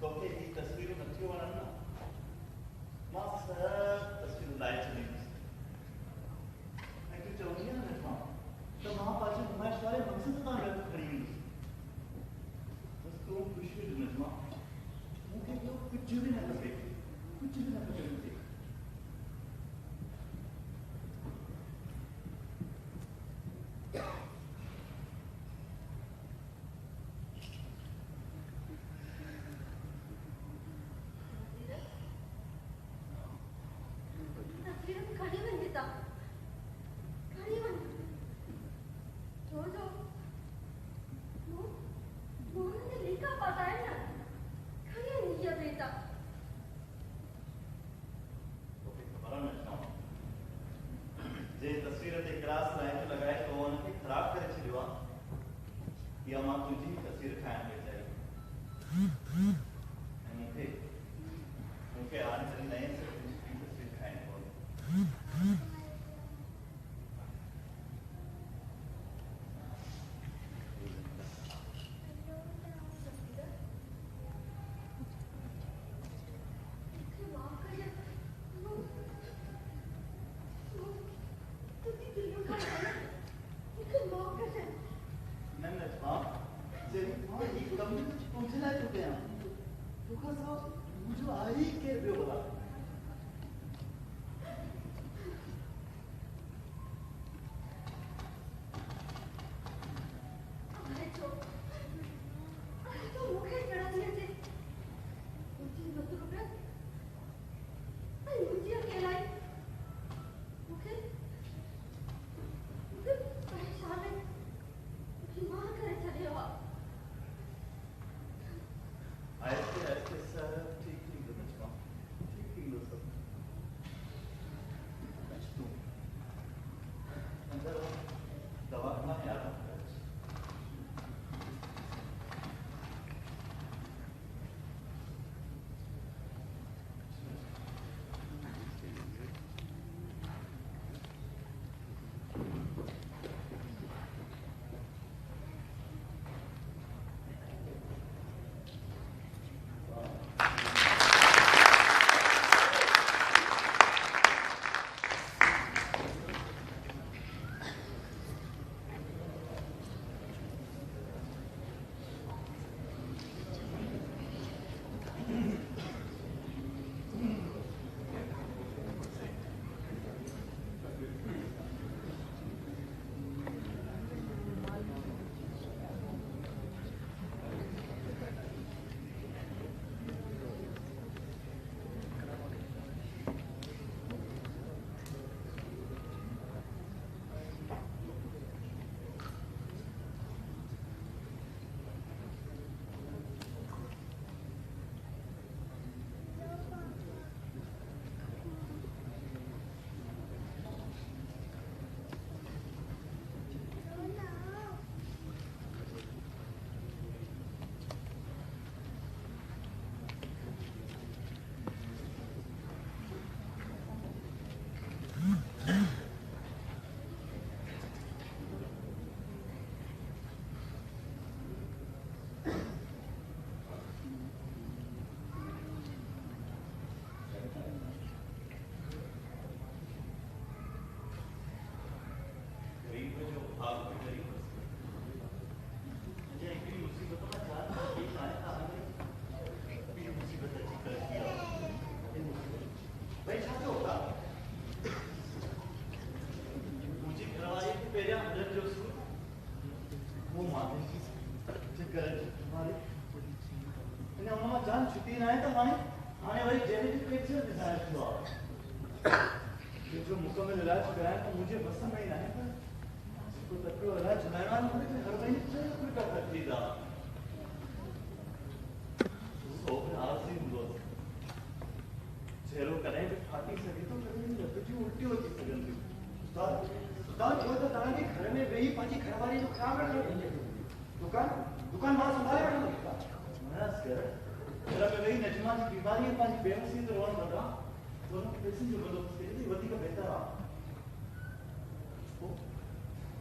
तोखे ही तस्वीरूं नथियूं वणनि न, मां सभु तस्वीरूं लाहे छॾींदुसि ऐं तूं चवंदी न नथां त मां पंहिंजे नुमाइश वारे मक़सद तां गॾु खणी ईंदुसि। बसि तूं ख़ुशि ॾिनसि मां, मूंखे ॿियो कुझु बि न खपे, कुझु बि न खपे मूंखे।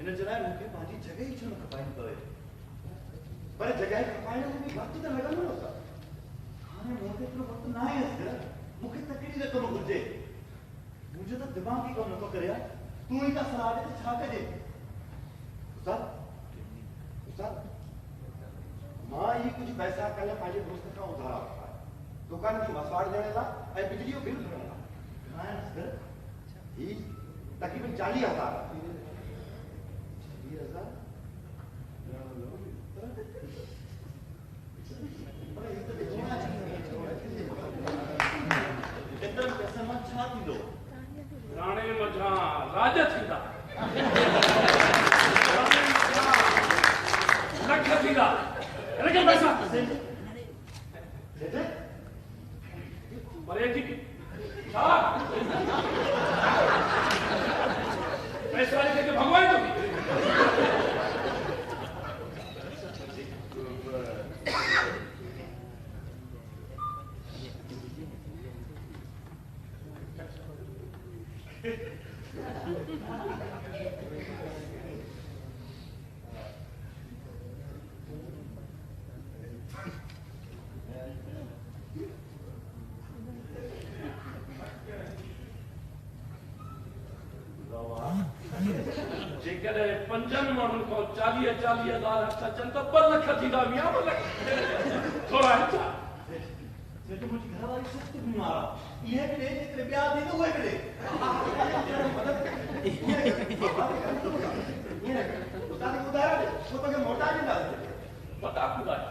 इन जे लाइ मूंखे पंहिंजी जॻह ई छो न खपाइणी पवे, पर जॻह खपाइण में बि वक़्तु त लॻंदो न। हाणे मूं वटि एतिरो वक़्तु न आहे असगर मूंखे तकड़ी रक़म घुरिजे मुंहिंजो त दिमाग़ ई कमु नथो करे तूं ई त सलाह ॾे त छा कजे उस्ताद मां ये कुछ पैसा कल पंहिंजे दोस्त खां उधार वरिता दुकान जी वसवाट ॾियण लाइ ऐं बिजली जो बिल भरण लाइ घणा आहिनि असगर ही तक़रीबन 40,000 एतिरनि पैसनि मां छा थींदो राणे मझा राज थींदा लख थींदा हिनखे पैसा मरे थी छा पैसा लेके भगवान तो जेकॾहिं 5 माण्हुनि खां 40,000 अठ अचनि त 2 लख थींदा मिया 2 लख थोरा आहिनि छा सेठ मुंहिंजी घरवारी सख़्तु बीमार आहे इहे बि ॾे जेतिरे ॿिया ॾे त उहे बि ॾे उस्ताद ॿुधायो ॾे पोइ तोखे मोटा ॾींदासीं मता ॿुधाए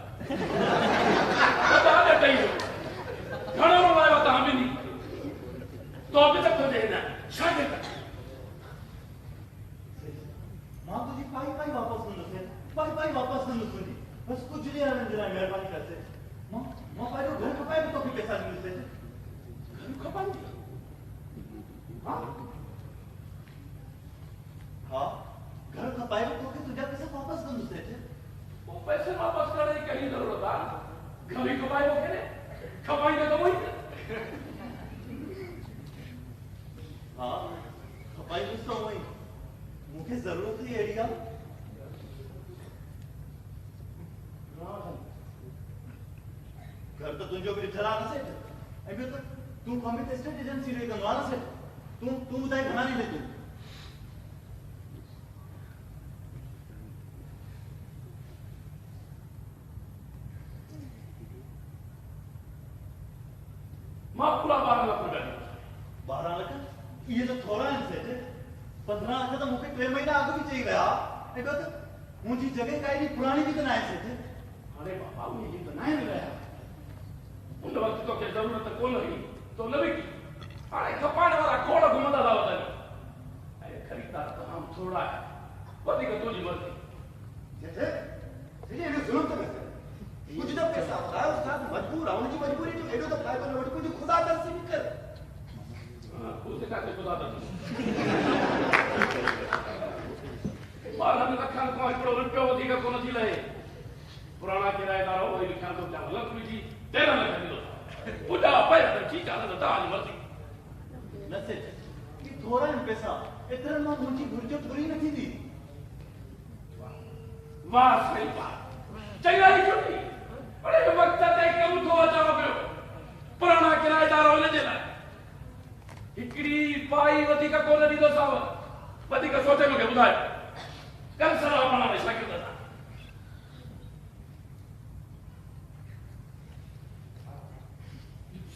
मता ॾेई घणो रोवायो तव्हां ॿिन्ही तो बि त खोजे न छा कयो मां तुझी पाई वापस कंदुसि पाई वापस कंदुसि तुंहिंजी बसि कुझु ॾे जरा महिरबानी करसे मां पंहिंजो घर खपाए बि तोखे पैसा ॾींदुसि घर खपनि हा घर खपाए बि तोखे तुंहिंजा पैसा वापस कंदुसि वो पैसे वापस करने की कहीं जरूरत है घर ही खपाए वो करे खपाएंगे तो वही हाँ खपाई कुछ तो वही मुझे जरूरत ही एरिया घर तो तुझो भी ठरा न सेठ अभी तो तू कमिट एस्टेट एजेंसी रे कंदो न सेठ तू ॿुधाए घणा ॾींदे तू मां पूरा 12 लाख रुपया 12 लाख ये तो थोड़ा है सेठ 15 लाख तो मुझे 3 महीना आगे भी चाहिए गया देखो तो मुझी जगह काई भी पुरानी भी तो ना है सेठ अरे बाबा मुझे तो नहीं मिला है उन वक्त तो के जरूरत कोन हुई तो न विकी हाणे खपाइण वारा खोड़ घुमंदा था वतन ऐं खरीदार तमामु थोड़ा है वधीक तुंहिंजी मर्ज़ी सेठ एॾो ज़ुल्म तो करे कुछ तो पैसा उधार उस्ताद मजबूर आहे उनजी मजबूरी जो एॾो तो फ़ाइदो न वठी कुछ खुदा तरसी भी कर उसे काथे खुदा था 12 लखनि खां हिकिड़ो रुपयो वधीक कोन थी लहे पुराणा किराएदार वही लिखिया तो क्या लख विझी 13 लख ॾिनो ॿुधा पया त ठीकु आहे न त तव्हांजी मर्ज़ी न सेठ ये थोड़ा है पैसा इतना मां मुझी घुर्जो पूरी न थी वाह सही बात चंगाई क्यों नहीं अरे वक्त ते कम थो अचाव पियो पुराणा किराएदार हुन जे लाइ हिकिड़ी पाई वधीक कोन ॾींदो साव वधीक सोचे मूंखे ॿुधायो कल सलाह पाण में छा कयो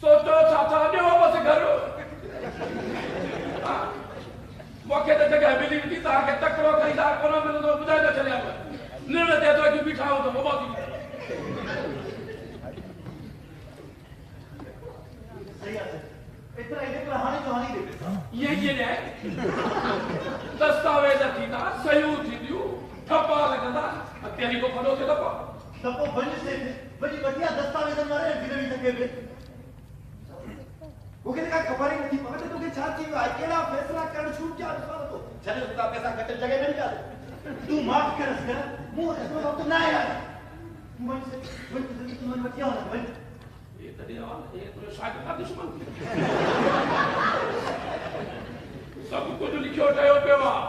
सोचो छा छा ॾियो बसि घर मूंखे त जॻह मिली थी तव्हांखे तकिड़ो ख़रीदार कोन मिलंदो ॿुधाए त छॾिया निर्णय थिए थो कि बीठा आहियो त मोबाइल सही है इतना इधर कहानी कहानी दे पैसा ये ॾिए दस्तावेज़ थींदा सयूं थींदियूं ठपा लॻंदा अॻिते को फॾो थिए त तपो बंद से वही बढ़िया दस्तावेज मारे गिरवी सके बे मूंखे त का ख़बर ई नथी पवे त तोखे छा थी वियो आहे कहिड़ा फ़ैसिला करणु छूट जा तो छॾे उता पैसा घटि जॻह न ॾिया तू माफ कर कर मुंह एतिरो वक़्तु न आहे यार मन से तू मन वठी आओ न ये तॾहिं ये तो शायदि का दुश्मन सभु कुझु लिखियो ठहियो पियो आहे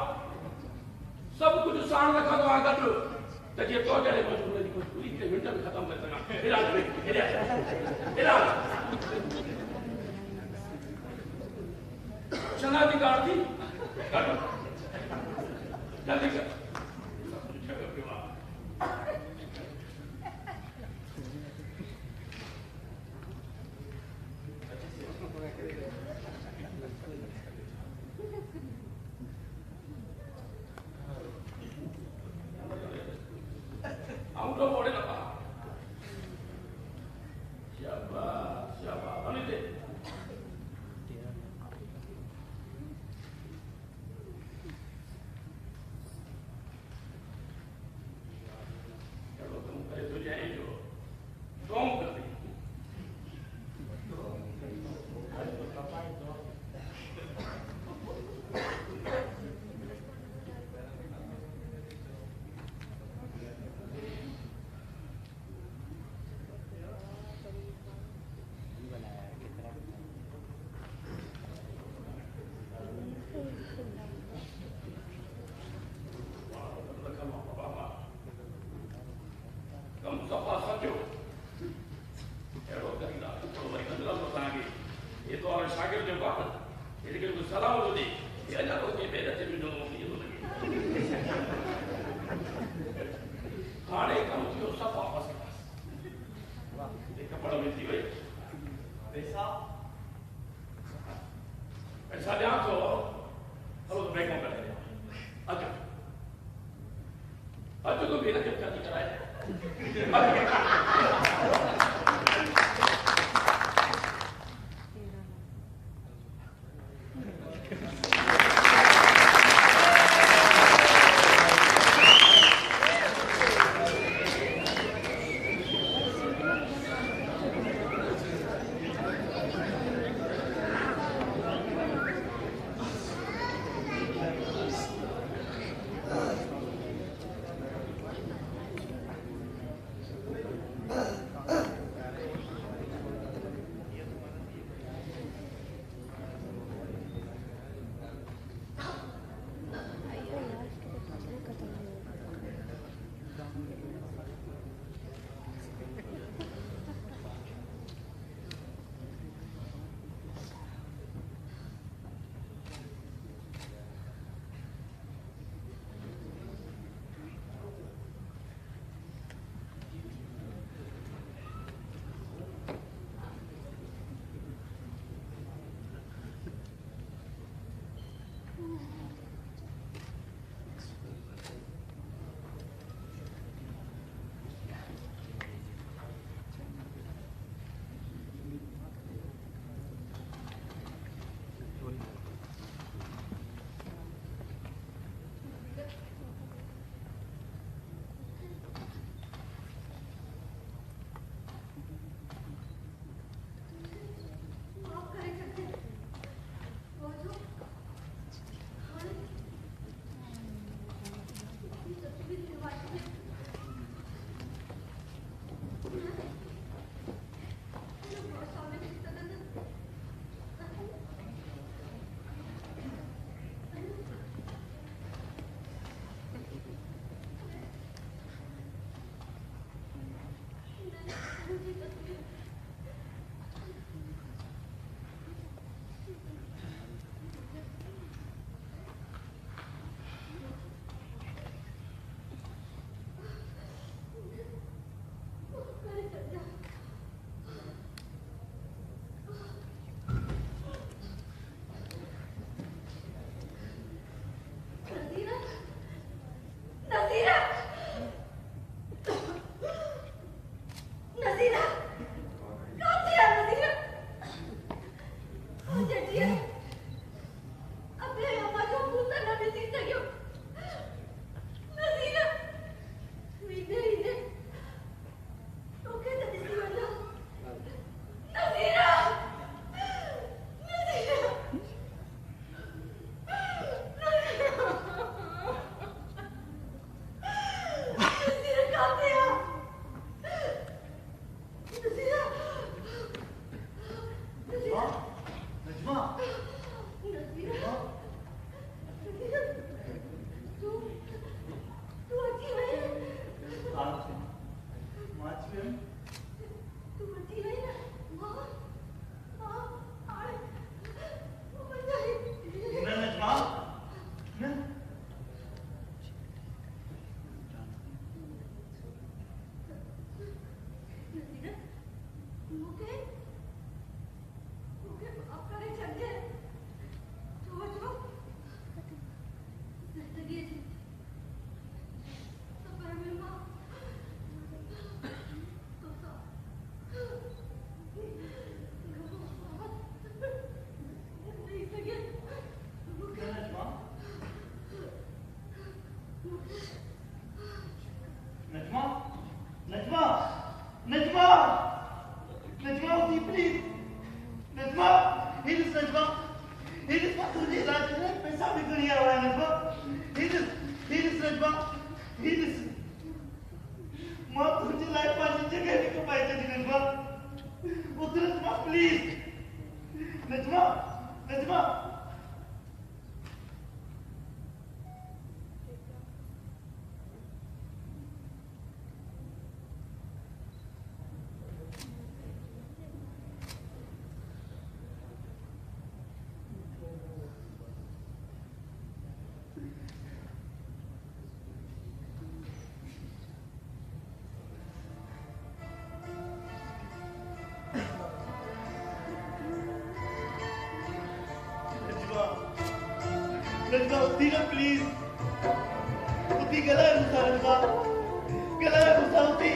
सभु कुझु साण रखंदो आहे गॾु त जीअं तो जहिड़े मजबूर जी मजबूरी खे मिंट में ख़तमु करे सघां चना की गाड़ी जल्दी कर आउट ऑफ ऑर्डर लगा शाबाश शाबाश अनिते नजमा नजमा नजमा नजमा उठी प्लीज नजमा हिल्स नजमा तुझे इलाज करने पैसा भी नहीं आ रहा है नजमा हिल्स नजमा हिल्स मां तुझे लाइफ पास जगह नहीं को पाई थी नजमा उतर नजमा प्लीज नजमा नजमा नजमा उठी ना प्लीज उठी गला है गुस्सा नजमा गला है गुस्सा उठी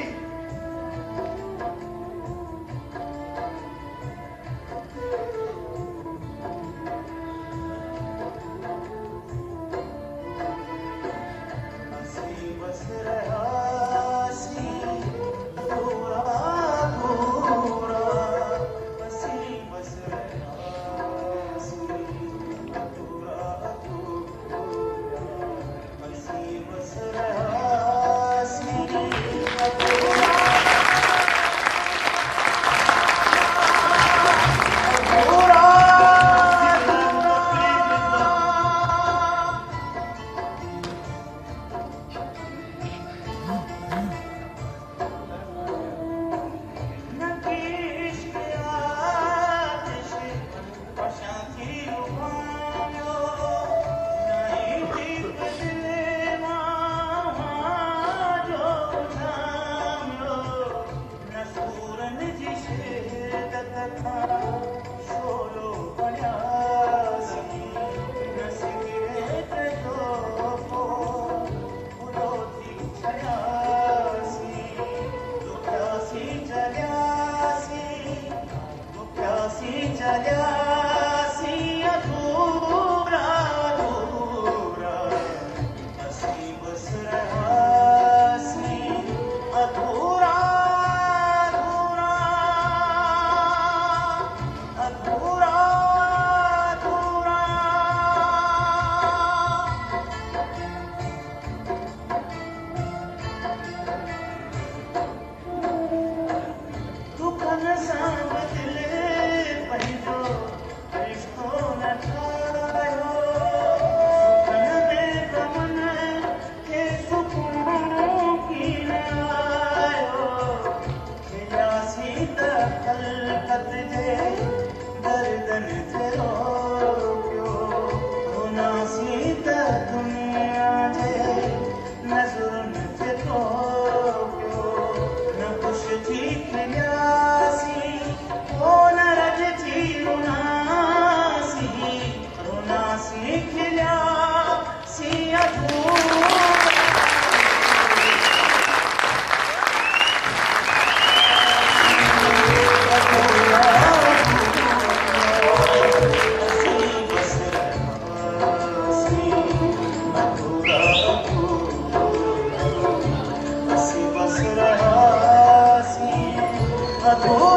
Oh